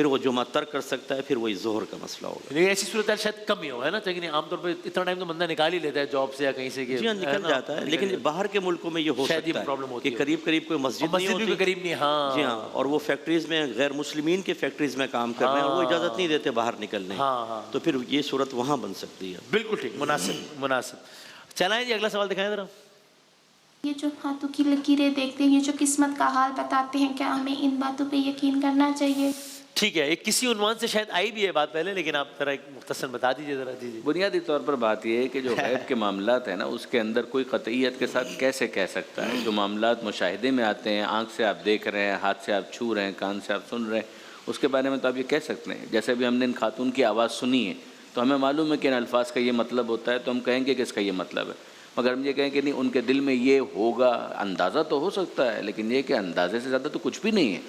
پھر وہ جمعہ ترک کر سکتا ہے، پھر وہی ظہر کا مسئلہ ہوگا. لیکن ایسی صورتحال شاید کم ہی ہو، ہے نا، لیکن عام طور پہ اتنا ٹائم تو بندہ نکال ہی لیتا ہے جاب سے یا کہیں سے کہ جی ہاں نکل جاتا ہے، لیکن باہر کے ملکوں میں یہ ہو شاید یہ سکتا پرابلم ہے ہوتی کہ ہے، قریب کوئی مسجد نہیں مسجد بھی ہوتی. قریب نہیں. ہاں جی ہاں، اور وہ فیکٹریز میں غیر مسلمین کے فیکٹریز میں کام کر رہے ہیں اور وہ اجازت نہیں دیتے باہر نکلنے، تو پھر یہ صورت وہاں بن سکتی ہے. بالکل ٹھیک، مناسب. چلائیں جی اگلا سوال دکھائیں ذرا. یہ جو ہاتھوں کی لکیریں دیکھتے ہیں، یہ جو قسمت کا حال بتاتے ہیں، کیا ہمیں ان باتوں پہ یقین کرنا چاہیے؟ ٹھیک ہے، ایک کسی عنوان سے شاید آئی بھی ہے بات پہلے، لیکن آپ ذرا ایک مختصر بتا دیجیے ذرا. جی بنیادی طور پر بات یہ ہے کہ جو غیب کے معاملات ہیں نا، اس کے اندر کوئی قطعیت کے ساتھ کیسے کہہ سکتا ہے. جو معاملات مشاہدے میں آتے ہیں، آنکھ سے آپ دیکھ رہے ہیں، ہاتھ سے آپ چھو رہے ہیں، کان سے آپ سن رہے ہیں، اس کے بارے میں تو آپ یہ کہہ سکتے ہیں. جیسے ابھی ہم نے ان خاتون کی آواز سنی ہے تو ہمیں معلوم ہے کہ ان الفاظ کا یہ مطلب ہوتا ہے، تو ہم کہیں گے کہ اس کا یہ مطلب ہے. مگر ہم یہ کہیں کہ نہیں، ان کے دل میں یہ ہوگا، اندازہ تو ہو سکتا ہے، لیکن یہ کہ اندازے سے زیادہ تو کچھ بھی نہیں ہے.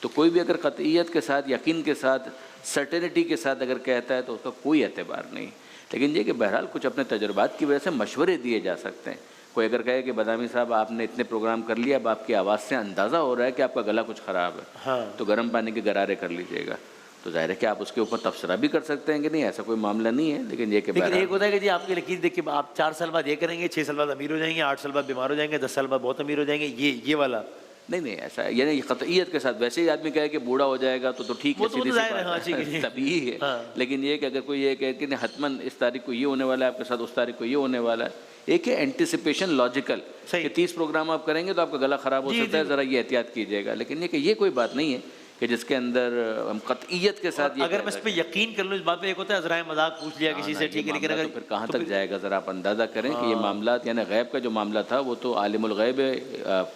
تو کوئی بھی اگر قطعیت کے ساتھ، یقین کے ساتھ، سرٹینٹی کے ساتھ اگر کہتا ہے تو اس کا کوئی اعتبار نہیں. لیکن یہ کہ بہرحال کچھ اپنے تجربات کی وجہ سے مشورے دیے جا سکتے ہیں. کوئی اگر کہے کہ بادامی صاحب آپ نے اتنے پروگرام کر لیا، اب آپ کی آواز سے اندازہ ہو رہا ہے کہ آپ کا گلا کچھ خراب ہے، تو گرم پانی کے غرارے کر لیجیے گا. تو ظاہر ہے کہ آپ اس کے اوپر تبصرہ بھی کر سکتے ہیں کہ نہیں ایسا کوئی معاملہ نہیں ہے. لیکن یہ کہ ایک ہوتا ہے کہ جی آپ کی لکیر دیکھ کے آپ 4 سال بعد یہ کریں گے، 6 سال بعد امیر ہو جائیں گے، 8 سال بعد بیمار ہو جائیں گے، 10 سال بعد بہت امیر ہو جائیں گے، یہ والا نہیں ایسا ہے. یعنی قطعیت کے ساتھ ویسے ہی آدمی کہے کہ بوڑھا ہو جائے گا تو ٹھیک ہے، سیدھی سی بات ہے، طبیعی ہے. لیکن یہ کہ اگر کوئی یہ کہے کہ حتماً اس تاریخ کو یہ ہونے والا ہے آپ کے ساتھ، اس تاریخ کو یہ ہونے والا ہے. ایک ہے اینٹیسپیشن لاجیکل کہ 30 پروگرام آپ کریں گے تو آپ کا گلا خراب ہو سکتا ہے، ذرا یہ احتیاط کیجیے گا. لیکن یہ کہ یہ کوئی بات نہیں ہے کہ جس کے اندر ہم قطعیت کے ساتھ اگر میں اس پہ یقین کر لوں اس بات پہ. ایک ہوتا ہے ذرائع مذاق پوچھ لیا کسی سے، ٹھیک ہے، لیکن اگر پھر کہاں تک جائے گا ذرا آپ اندازہ کریں کہ یہ معاملات، یعنی غیب کا جو معاملہ تھا وہ تو عالم الغیب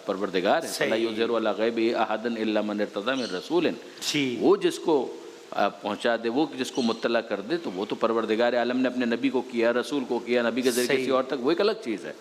پروردگار ہے، لا یظہر علی غیبہ احد الا من ارتضی من رسول. وہ جس کو پہنچا دے، وہ جس کو مطلع کر دے، تو وہ تو پروردگار عالم نے اپنے نبی کو کیا، رسول کو کیا، نبی کے ذریعے کسی اور تک، وہ ایک الگ چیز ہے.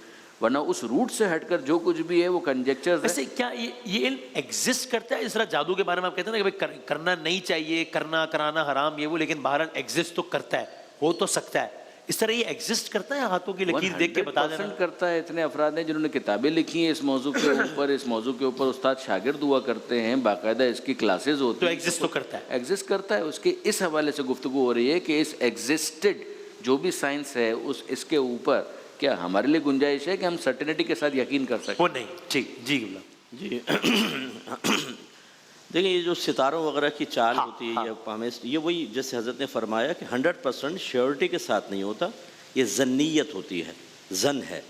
ورنہ اس روٹ سے ہٹ کر جو کچھ بھی ہے وہ کنجیکچرز ہے. ویسے کیا یہ علم ایگزسٹ کرتا ہے؟ اس طرح جادو کے بارے میں آپ کہتے ہیں نا کہ بھائی کرنا نہیں چاہیے، کرانا حرام، یہ وہ، لیکن بہرحال ایگزسٹ تو کرتا ہے، ہو تو سکتا ہے. اس طرح یہ ایگزسٹ کرتا ہے ہاتھوں کی لکیر دیکھ کے بتا دینا؟ 100% کرتا ہے. اتنے افراد ہیں جنہوں نے کتابیں لکھی ہیں اس موضوع کے اوپر. اس موضوع کے اوپر استاد شاگرد ہوا کرتے ہیں، باقاعدہ اس کی کلاسز ہوتی تو ہیں. ایگزسٹ تو کرتا ہے، ایگزسٹ کرتا ہے. اس کے اس حوالے سے گفتگو ہو رہی ہے کہ اس ایگزسٹڈ جو بھی سائنس ہے اس کے اوپر کیا ہمارے لیے گنجائش ہے کہ ہم سرٹینٹی کے ساتھ یقین کر سکیں؟ وہ نہیں. ٹھیک جی جی دیکھیں یہ جو ستاروں وغیرہ کی چال ہوتی ہے، یہ وہی جیسے حضرت نے فرمایا کہ 100% شیورٹی کے ساتھ نہیں ہوتا، یہ ظنیت ہوتی ہے، ظن ہے.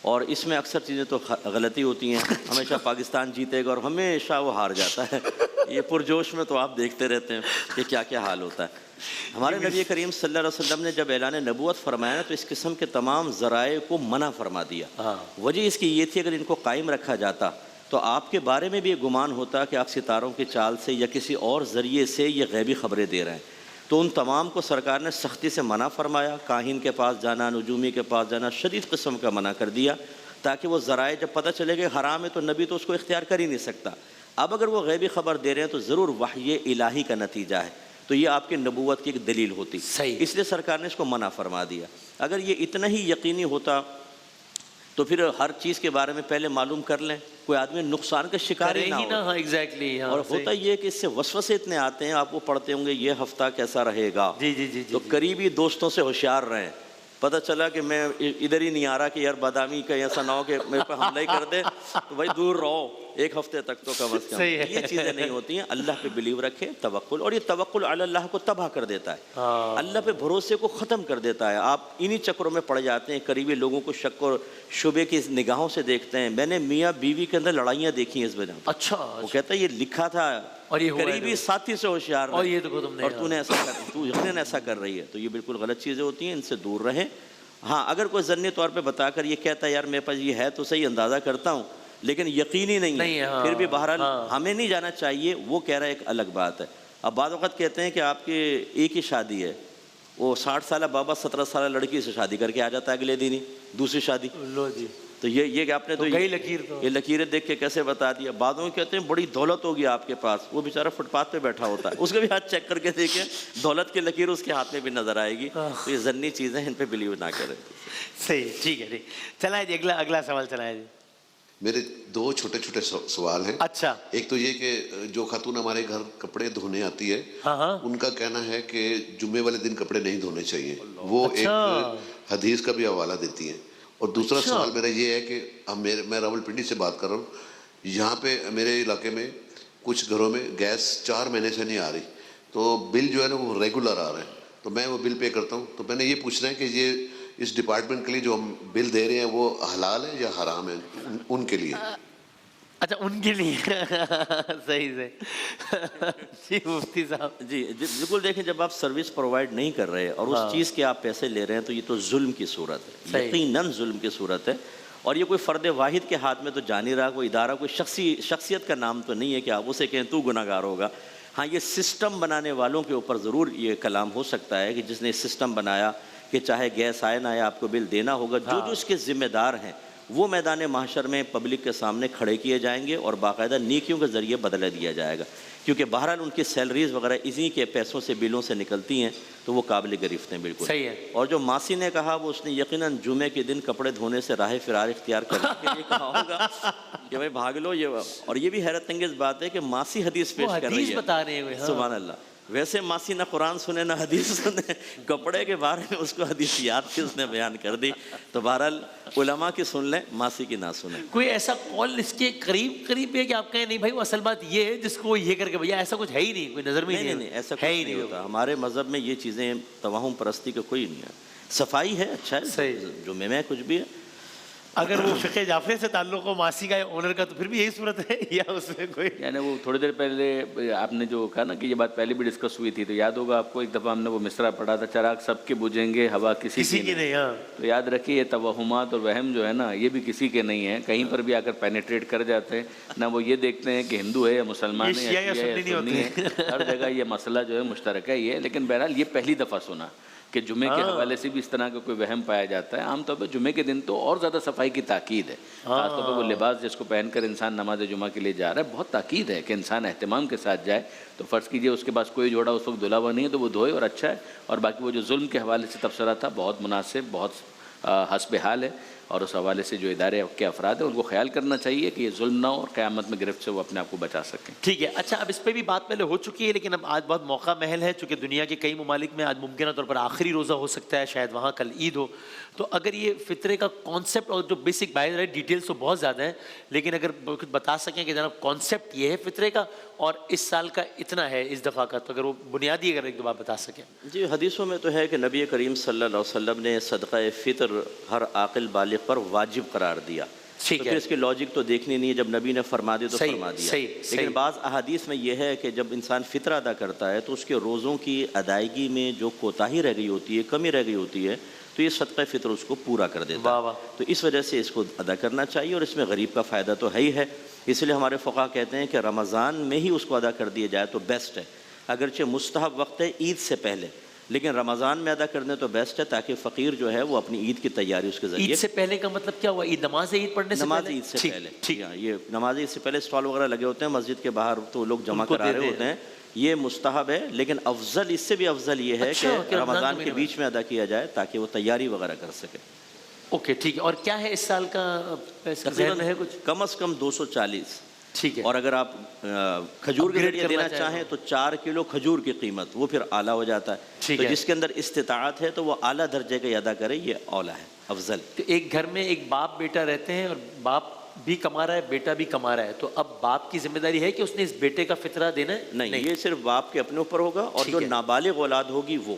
اور اس میں اکثر چیزیں تو غلطی ہوتی ہیں. ہمیشہ پاکستان جیتے گا اور ہمیشہ وہ ہار جاتا ہے. یہ پرجوش میں تو آپ دیکھتے رہتے ہیں کہ کیا کیا حال ہوتا ہے. ہمارے نبی کریم صلی اللہ علیہ وسلم نے جب اعلان نبوت فرمایا نا تو اس قسم کے تمام ذرائع کو منع فرما دیا. وجہ اس کی یہ تھی اگر ان کو قائم رکھا جاتا تو آپ کے بارے میں بھی یہ گمان ہوتا کہ آپ ستاروں کی چال سے یا کسی اور ذریعے سے یہ غیبی خبریں دے رہے ہیں. تو ان تمام کو سرکار نے سختی سے منع فرمایا. کاہن کے پاس جانا، نجومی کے پاس جانا، شدید قسم کا منع کر دیا تاکہ وہ ذرائع جب پتہ چلے کہ حرام ہے تو نبی تو اس کو اختیار کر ہی نہیں سکتا. اب اگر وہ غیبی خبر دے رہے ہیں تو ضرور وحی الہی کا نتیجہ ہے، تو یہ آپ کی نبوت کی ایک دلیل ہوتی. اس لیے سرکار نے اس کو منع فرما دیا. اگر یہ اتنا ہی یقینی ہوتا تو پھر ہر چیز کے بارے میں پہلے معلوم کر لیں، کوئی آدمی نقصان کا شکار ہی نہ ہو. ایگزیکٹلی. اور ہوتا یہ کہ اس سے وسوسے اتنے آتے ہیں، آپ وہ پڑھتے ہوں گے یہ ہفتہ کیسا رہے گا. تو قریبی دوستوں سے ہوشیار رہیں. پتہ چلا کہ میں ادھر ہی نہیں آ رہا کہ یار بادامی کا ایسا نہ ہو کہ میرے پہ حملہ ہی کر دے، تو بھائی دور رہو ایک ہفتے تک تو کم از کم. یہ چیزیں نہیں ہوتی ہیں. اللہ پہ بلیو رکھے، توکل. اور یہ توکل علی اللہ کو تباہ کر دیتا ہے، اللہ پہ بھروسے کو ختم کر دیتا ہے. آپ انہی چکروں میں پڑ جاتے ہیں. قریبی لوگوں کو شک اور شبے کی نگاہوں سے دیکھتے ہیں. میں نے میاں بیوی کے اندر لڑائیاں دیکھی ہیں اس وجہ. اچھا. وہ کہتا ہے یہ لکھا تھا اور یہ قریبی ساتھی سے ہوشیار اور یہ تو اور نے ایسا کر، تو یقیناً ایسا کر رہی ہے. تو یہ بالکل غلط چیزیں ہوتی ہیں، ان سے دور رہیں. ہاں اگر کوئی ضمنی طور پہ بتا کر یہ کہتا ہے یار میرے پاس یہ ہے تو صحیح اندازہ کرتا ہوں لیکن یقینی نہیں ہے، پھر بھی بہرحال ہمیں نہیں جانا چاہیے، وہ کہہ رہا ہے ایک الگ بات ہے. اب بعض وقت کہتے ہیں کہ آپ کی ایک ہی شادی ہے، وہ 60 سالہ بابا 17 سالہ لڑکی سے شادی کر کے آ جاتا ہے اگلے دن ہی دوسری شادی. تو یہ کہ آپ نے تو یہ لکیریں دیکھ کے کیسے بتا دیا. بعضوں کہتے ہیں بڑی دولت ہوگی آپ کے پاس، وہ بیچارہ فٹ پاتھ پہ بیٹھا ہوتا ہے، اس کا بھی ہاتھ چیک کر کے دیکھیں دولت کی لکیر اس کے ہاتھ میں بھی نظر آئے گی. تو یہ ضمنی چیزیں ان پہ بلیو نہ کریں. صحیح. ٹھیک ہے. ٹھیک چلائیں جی اگلا سوال چلائیں جی. میرے دو چھوٹے چھوٹے سوال ہیں. اچھا. ایک تو یہ کہ جو خاتون ہمارے گھر کپڑے دھونے آتی ہے, ان کا کہنا ہے کہ جمعے والے دن کپڑے نہیں دھونے چاہیے, وہ ایک حدیث کا بھی حوالہ دیتی ہیں. اور دوسرا سوال میرا یہ ہے کہ میں راولپنڈی سے بات کر رہا ہوں, یہاں پہ میرے علاقے میں کچھ گھروں میں گیس 4 مہینے سے نہیں آ رہی, تو بل جو ہے نا وہ ریگولر آ رہا ہے, تو میں وہ بل پے کرتا ہوں. تو میں نے یہ پوچھنا ہے کہ یہ اس ڈپارٹمنٹ کے لیے جو ہم بل دے رہے ہیں وہ حلال ہے یا حرام ہے ان کے لیے؟ اچھا, ان کے لیے صحیح سے. جی مفتی صاحب. جی بالکل, دیکھیں جب آپ سروس پرووائڈ نہیں کر رہے اور اس چیز کے آپ پیسے لے رہے ہیں تو یہ تو ظلم کی صورت ہے, یقیناً ظلم کی صورت ہے. اور یہ کوئی فرد واحد کے ہاتھ میں تو جا نہیں رہا, کوئی ادارہ, کوئی شخصیت کا نام تو نہیں ہے کہ آپ اسے کہیں تو گناہ گار ہوگا. ہاں, یہ سسٹم بنانے والوں کے اوپر ضرور یہ کلام ہو سکتا ہے کہ جس نے سسٹم بنایا کہ چاہے گیس آئے نہ آئے آپ کو بل دینا ہوگا. جو اس کے ذمہ دار ہیں وہ میدان محشر میں پبلک کے سامنے کھڑے کیے جائیں گے اور باقاعدہ نیکیوں کے ذریعے بدلہ دیا جائے گا, کیونکہ بہرحال ان کی سیلریز وغیرہ اسی کے پیسوں سے, بلوں سے نکلتی ہیں, تو وہ قابل گرفت ہیں بالکل. صحیح ہے. اور جو ماسی نے کہا وہ اس نے یقیناً جمعے کے دن کپڑے دھونے سے راہ فرار اختیار کرنے کے لیے کہا ہوگا کہ بھائی بھاگ لو. اور یہ بھی حیرت انگیز بات ہے کہ ماسی حدیث پیش کر رہی ہے, بتا رہے ہیں. سبحان اللہ. ویسے ماسی نہ قرآن سنے نہ حدیث سنے, کپڑے کے بارے میں اس کو حدیثیات کی اس نے بیان کر دی. تو بہرحال علماء کی سن لیں, ماسی کی نہ سنیں. کوئی ایسا قول اس کے قریب ہے کہ آپ کہیں نہیں بھائی وہ اصل بات یہ ہے جس کو یہ کر کے بھیا, ایسا کچھ ہے ہی نہیں, کوئی نظر میں نہیں, ایسا کچھ نہیں ہوتا. ہمارے مذہب میں یہ چیزیں توہم پرستی کا کوئی نہیں ہے. صفائی ہے, اچھا ہے, جمعے میں کچھ بھی ہے. اگر وہ فقہ جعفری سے تعلق ہو ماسی کا یا اونر کا تو پھر بھی یہی صورت ہے, یا اس میں کوئی یعنی وہ تھوڑی دیر پہلے آپ نے جو کہا نا کہ یہ بات پہلے بھی ڈسکس ہوئی تھی, تو یاد ہوگا آپ کو ایک دفعہ ہم نے وہ مصرع پڑھا تھا, چراغ سب کے بجھیں گے ہوا کسی کی نہیں. تو یاد رکھیے یہ توہمات اور وہم جو ہے نا یہ بھی کسی کے نہیں ہیں, کہیں پر بھی آ کر پینیٹریٹ کر جاتے ہیں. نہ وہ یہ دیکھتے ہیں کہ ہندو ہے یا مسلمان ہے یا سنی ہے, ہر جگہ یہ مسئلہ جو ہے مشترک ہے یہ. لیکن بہرحال یہ پہلی دفعہ سنا کہ جمعے کے حوالے سے بھی اس طرح کا کوئی وہم پایا جاتا ہے. عام طور پہ جمعے کے دن تو اور زیادہ صفائی کی تاکید ہے, خاص طور پہ وہ لباس جس کو پہن کر انسان نماز جمعہ کے لیے جا رہا ہے, بہت تاکید ہے کہ انسان اہتمام کے ساتھ جائے. تو فرض کیجئے اس کے پاس کوئی جوڑا اس وقت دھلا ہوا نہیں ہے تو وہ دھوئے اور اچھا ہے. اور باقی وہ جو ظلم کے حوالے سے تبصرہ تھا بہت مناسب, بہت حسب حال ہے, اور اس حوالے سے جو ادارے کے افراد ہیں ان کو خیال کرنا چاہیے کہ یہ ظلم نہ ہو اور قیامت میں گرفت سے وہ اپنے آپ کو بچا سکیں. ٹھیک ہے. اچھا, اب اس پہ بھی بات پہلے ہو چکی ہے لیکن اب آج بہت موقع محل ہے, چونکہ دنیا کے کئی ممالک میں آج ممکنہ طور پر آخری روزہ ہو سکتا ہے, شاید وہاں کل عید ہو. تو اگر یہ فطرے کا کانسیپٹ اور جو بیسک باہر ہے, ڈیٹیلز تو بہت زیادہ ہیں, لیکن اگر کچھ بتا سکیں کہ جناب کانسیپٹ یہ ہے فطرے کا اور اس سال کا اتنا ہے اس دفعہ کا, تو اگر وہ بنیادی اگر ایک دو بات بتا سکیں. جی, حدیثوں میں تو ہے کہ نبی کریم صلی اللہ علیہ وسلم نے صدقہ فطر ہر عاقل بالغ پر واجب قرار دیا. تو پھر اس کی لاجک تو دیکھنی نہیں ہے, جب نبی نے فرما دی تو فرما دیا. لیکن بعض احادیث میں یہ ہے کہ جب انسان فطر ادا کرتا ہے تو اس کے روزوں کی ادائیگی میں جو کوتاہی رہ گئی ہوتی ہے, کمی رہ گئی ہوتی ہے, تو یہ صدقہ فطر اس کو پورا کر دیتا ہے. تو اس وجہ سے اس کو ادا کرنا چاہیے, اور اس میں غریب کا فائدہ تو ہے ہی ہے. اس لیے ہمارے فقہا کہتے ہیں کہ رمضان میں ہی اس کو ادا کر دیا جائے تو بیسٹ ہے. اگرچہ مستحب وقت ہے عید سے پہلے, لیکن رمضان میں ادا کرنے تو بیسٹ ہے, تاکہ فقیر جو ہے وہ اپنی عید کی تیاری اس کے ذریعے. عید سے پہلے کا مطلب کیا ہوا؟ نماز عید پڑھنے سے پہلے. نماز عید سے پہلے, ٹھیک ہے, یہ نماز عید سے پہلے اسٹال وغیرہ لگے ہوتے ہیں مسجد کے باہر, تو لوگ جمع کرا رہے ہوتے ہیں. یہ مستحب ہے, لیکن افضل, اس سے بھی افضل یہ ہے کہ رمضان کے بیچ میں ادا کیا جائے تاکہ وہ تیاری وغیرہ کر سکے. اوکے, ٹھیک ہے. اور کیا ہے اس سال کا ذہن ہے کچھ؟ کم از کم 240. ٹھیک ہے. اور اگر آپ کھجور کے ذریعے دینا چاہیں تو 4 کلو کھجور کی قیمت, وہ پھر اعلیٰ ہو جاتا ہے. تو جس کے اندر استطاعت ہے تو وہ اعلیٰ درجے کا ادا کرے, یہ اولا ہے, افضل. تو ایک گھر میں ایک باپ بیٹا رہتے ہیں اور باپ بھی کما رہا ہے, بیٹا بھی کما رہا ہے, تو اب باپ کی ذمہ داری ہے کہ اس نے اس بیٹے کا فطرہ دینا ہے؟ نہیں, یہ صرف باپ کے اپنے اوپر ہوگا, اور جو نابالغ اولاد ہوگی وہ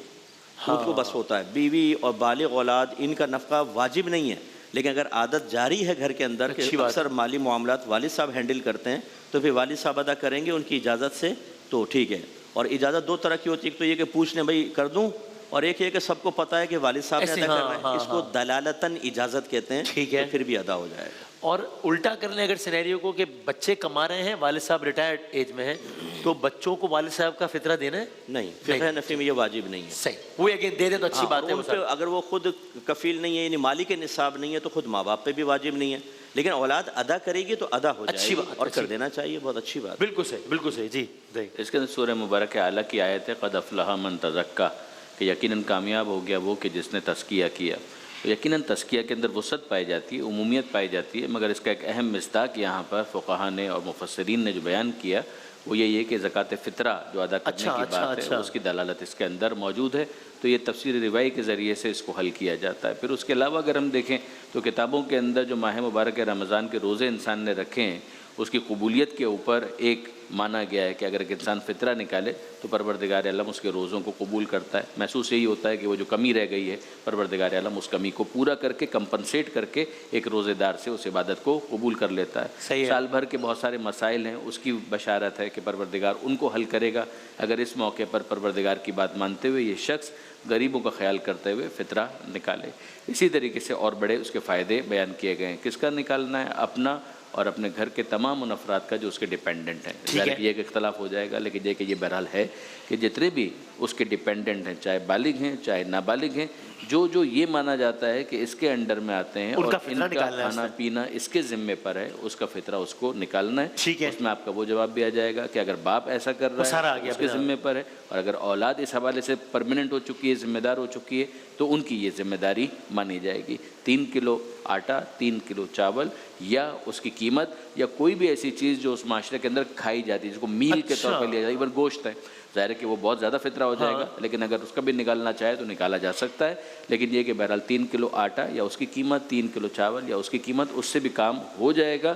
خود کو بس ہوتا ہے. بیوی اور بالغ اولاد ان کا نفقہ واجب نہیں ہے, لیکن اگر عادت جاری ہے گھر کے اندر کہ اکثر مالی معاملات والد صاحب ہینڈل کرتے ہیں, تو پھر والد صاحب ادا کریں گے ان کی اجازت سے, تو ٹھیک ہے. اور اجازت 2 طرح کی ہوتی ہے, ایک تو یہ کہ پوچھ لیں بھائی کر دوں, اور ایک یہ کہ سب کو پتہ ہے کہ والد صاحب نے ادا کرنا ہے, اس کو دلالتاً اجازت کہتے ہیں. ٹھیک ہے, پھر بھی ادا ہو جائے گا. اور الٹا کر لیں اگر سینیریو کو کہ بچے کما رہے ہیں, والد صاحب ریٹائرڈ ایج میں ہیں, تو بچوں کو والد صاحب کا فطرہ دینا ہے؟ نہیں, فقہ حنفی میں یہ واجب نہیں ہے. صحیح, وہ اگین دے دیں تو اچھی بات ہے. اگر وہ خود کفیل نہیں ہے, یعنی مالی کے نصاب نہیں ہے, تو خود ماں باپ پہ بھی واجب نہیں ہے, لیکن اولاد ادا کرے گی تو ادا ہو جائے گی, اور کر دینا چاہیے, بہت اچھی بات. بالکل صحیح, بالکل صحیح. جی, اس کے اندر سورہ مبارکہ اعلیٰ کی آیت ہے, قد افلح من تزکا, کہ یقیناً کامیاب ہو گیا وہ کہ جس نے تزکیہ کیا. تو یقیناً تزکیہ کے اندر وسعت پائی جاتی ہے، عمومیت پائی جاتی ہے، مگر اس کا ایک اہم مصداق یہاں پر فقہا نے اور مفسرین نے جو بیان کیا وہ یہی ہے کہ زکوٰۃ فطرہ جو ادا کرنے کی بات ہے اس کی دلالت اس کے اندر موجود ہے، تو یہ تفسیر روائی کے ذریعے سے اس کو حل کیا جاتا ہے۔ پھر اس کے علاوہ اگر ہم دیکھیں تو کتابوں کے اندر جو ماہ مبارک رمضان کے روزے انسان نے رکھے ہیں اس کی قبولیت کے اوپر ایک مانا گیا ہے کہ اگر ایک انسان فطرہ نکالے تو پروردگار عالم اس کے روزوں کو قبول کرتا ہے۔ محسوس یہی ہوتا ہے کہ وہ جو کمی رہ گئی ہے پروردگار عالم اس کمی کو پورا کر کے کمپنسیٹ کر کے ایک روزے دار سے اس عبادت کو قبول کر لیتا ہے۔ سال بھر کے بہت سارے مسائل ہیں، اس کی بشارت ہے کہ پروردگار ان کو حل کرے گا اگر اس موقع پر پروردگار کی بات مانتے ہوئے یہ شخص غریبوں کا خیال کرتے ہوئے فطرہ نکالے۔ اسی طریقے سے اور بڑے اس کے فائدے بیان کیے گئے ہیں۔ کس کا نکالنا ہے؟ اپنا اور اپنے گھر کے تمام ان افراد کا جو اس کے ڈیپینڈنٹ ہیں۔ ظاہر یہ ایک اختلاف ہو جائے گا، لیکن یہ کہ یہ بہرحال ہے کہ جتنے بھی اس کے ڈیپینڈنٹ ہیں، چاہے بالغ ہیں چاہے نابالغ ہیں، جو یہ مانا جاتا ہے کہ اس کے انڈر میں آتے ہیں اور ان کا کھانا پینا اس کے ذمے پر ہے، اس کا فطرہ اس کو نکالنا ہے۔ اس میں آپ کا وہ جواب بھی آ جائے گا کہ اگر باپ ایسا کر رہا ہے اس کے ذمے پر ہے، اور اگر اولاد اس حوالے سے پرماننٹ ہو چکی ہے، ذمہ دار ہو چکی ہے، تو ان کی یہ ذمہ داری مانی جائے گی۔ 3 کلو آٹا، 3 کلو چاول یا اس کی قیمت یا کوئی بھی ایسی چیز جو اس معاشرے کے اندر کھائی جاتی ہے جس کو میل کے طور پر لیا جاتا ہے، ایون گوشت ہے، ظاہر ہے کہ وہ بہت زیادہ فطرہ ہو جائے گا، لیکن اگر اس کا بھی نکالنا چاہے تو نکالا جا سکتا ہے۔ لیکن یہ کہ بہرحال 3 کلو آٹا یا اس کی قیمت، 3 کلو چاول یا اس کی قیمت، اس سے بھی کام ہو جائے گا۔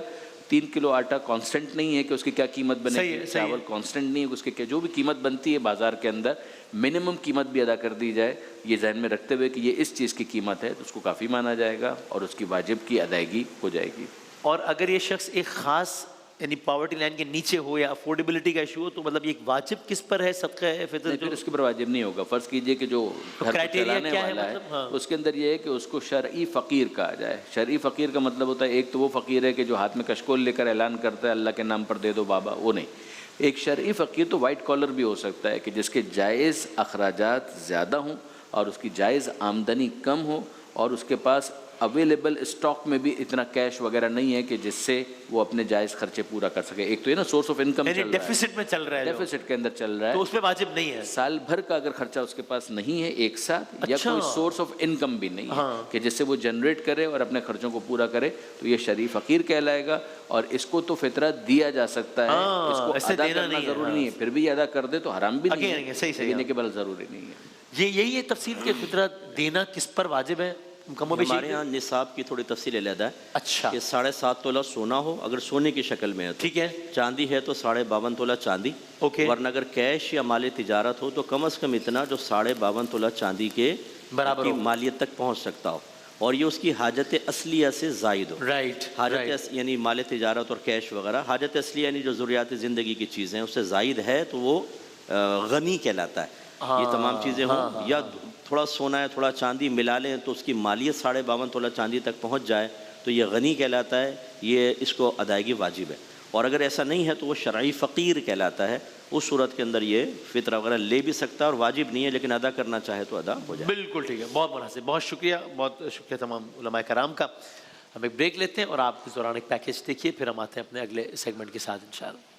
3 کلو آٹا کانسٹنٹ نہیں ہے کہ اس کی کیا قیمت بنے گی، چاول کانسٹنٹ نہیں ہے کہ اس کے جو بھی قیمت بنتی ہے بازار کے اندر منیمم قیمت بھی ادا کر دی جائے، یہ ذہن میں رکھتے ہوئے کہ یہ اس چیز کی قیمت ہے تو اس کو کافی مانا جائے گا اور اس کی واجب کی ادائیگی ہو جائے گی۔ اور اگر یہ شخص ایک خاص یعنی پاورٹی لائن کے نیچے ہو یا افورڈیبلٹی کا ایشو ہو تو مطلب یہ واجب کس پر ہے صدقہ فطر؟ پھر اس کے پر واجب نہیں ہوگا۔ فرض کیجئے کہ جو گھر کو چلانے والا ہے اس کے اندر یہ ہے کہ اس کو شرعی فقیر کہا جائے۔ شرعی فقیر کا مطلب ہوتا ہے ایک تو وہ فقیر ہے کہ جو ہاتھ میں کشکول لے کر اعلان کرتا ہے اللہ کے نام پر دے دو بابا، وہ نہیں۔ ایک شرعی فقیر تو وائٹ کالر بھی ہو سکتا ہے کہ جس کے جائز اخراجات زیادہ ہوں اور اس کی جائز آمدنی کم ہو اور اس کے پاس اویلیبل اسٹاک میں بھی اتنا کیش وغیرہ نہیں ہے کہ جس سے وہ اپنے جائز خرچے پورا کر سکے۔ ایک تو یہ نا سورس آف انکم ڈیفیسٹ میں چل رہا ہے، ڈیفیسٹ کے اندر چل رہا ہے، تو اس پہ واجب نہیں ہے۔ سال بھر کا اگر خرچہ اس کے پاس نہیں ہے ایک ساتھ، یا کوئی سورس آف انکم بھی نہیں ہے کہ جس سے وہ جنریٹ کرے اور اپنے خرچوں کو پورا کرے، تو یہ شرعی فقیر کہلائے گا۔ اور اس کو تو فطرہ دیا جا سکتا ہے، اس کو ادا کرنا ضروری نہیں ہے، پھر بھی ادا کر دے تو حرام بھی نہیں ہے، لیکن کہ بل ضروری نہیں ہے۔ یہی ہے تفصیل کہ فطرہ دینا کس پر واجب ہے؟ ہمارے یہاں نصاب کی تھوڑی تفصیل علیحدہ ہے۔ اچھا، کہ 7.5 تولہ سونا ہو اگر سونے کی شکل میں ہے، ٹھیک ہے۔ چاندی ہے تو 52.5 تولہ چاندی، ورنہ اگر کیش یا مال تجارت ہو تو کم از کم اتنا جو 52.5 تولہ چاندی کے برابر مالیت تک پہنچ سکتا ہو، اور یہ اس کی حاجت اصلیہ سے زائد ہو۔ حاجت یعنی مال تجارت اور کیش وغیرہ، حاجت اصلیہ یعنی جو ضروریات زندگی کی چیزیں اس سے زائد ہے تو وہ غنی کہلاتا ہے۔ یہ تمام چیزیں ہوں یا تھوڑا سونا ہے تھوڑا چاندی ملا لیں تو اس کی مالیت 52.5 تولہ چاندی تک پہنچ جائے تو یہ غنی کہلاتا ہے، یہ اس کو ادائیگی واجب ہے۔ اور اگر ایسا نہیں ہے تو وہ شرعی فقیر کہلاتا ہے۔ اس صورت کے اندر یہ فطرہ وغیرہ لے بھی سکتا ہے اور واجب نہیں ہے، لیکن ادا کرنا چاہے تو ادا ہو جائے۔ بالکل ٹھیک ہے، بہت مناسب، بہت شکریہ، بہت شکریہ تمام علماء کرام کا۔ ہم ایک بریک لیتے ہیں اور آپ اس دوران ایک پیکیج دیکھیے، پھر ہم آتے ہیں اپنے اگلے سیگمنٹ کے ساتھ انشاءاللہ۔